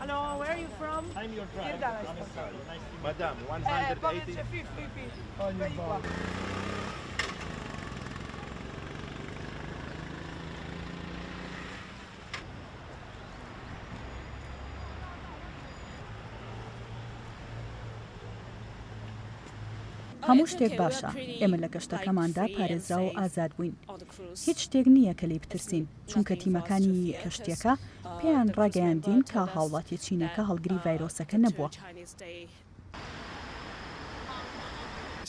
Hello, where are you from? I'm your driver. Madame, 180. هەموو شتێک باشە. ئێمە لە گەشتەکەماندا پارێزرا و ئازاد بووین. هیچ شتێک نییە کە لی بترسین، چونکە تیمەکانی کەشتیەکە پێیان ڕاگەیاندین کە هاوڵاتی چینەکە هەڵگری ڤایرۆسەکە نەبووە.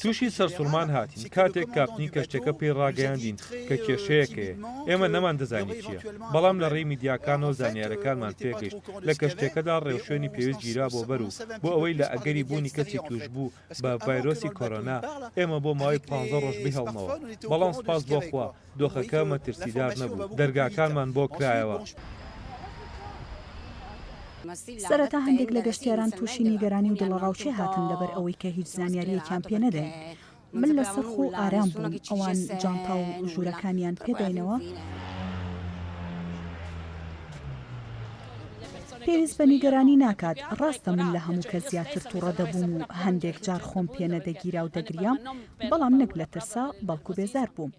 تووشی سەرسوڵمان هاتین کاتێک کاپنی کەشتێکە پێی ڕاگەیاندین کە کێشەیەکەیە. ئێمە نەمان دەزانین چییە، بەڵام لە ڕێی میدیاکان و زانیارەکانمان پێگەشت لە کەشتێکەدا ڕێوشوێنی پێویست گیرا بۆ بەر و بۆ ئەوەی لە ئەگەری بوونی کەسی توش بوو بە ڤایرۆسی کۆرۆنا ئێمە بۆ ماوەی 15 ڕۆژ بهێڵمەوە. بەڵام سوپاس بۆ خوا دۆخەکە مەترسیدار نەبوو، دەرگاکانمان بۆ کرایەوە. سەرەتا هەندێک لە گەشتیاران تووشی نیگەرانی و دڵەڕاوچێ هاتن لەبەر ئەوەی کە هیچ زانیاریەکیان پێ نەدەین. من لە سەرخ و ئارام بووم، ئەوان جانتا و ژوورەکانیان پێداینەوە. پێویست بە نیگەرانی ناکات. ڕاستە من لە هەموو کە زیاتر تووڕە دەبووم و هەندێک جار خۆم پێ نەدەگیرا و دەگریام، بەڵام نەک لە ترسا بەڵکو بێزار بووم.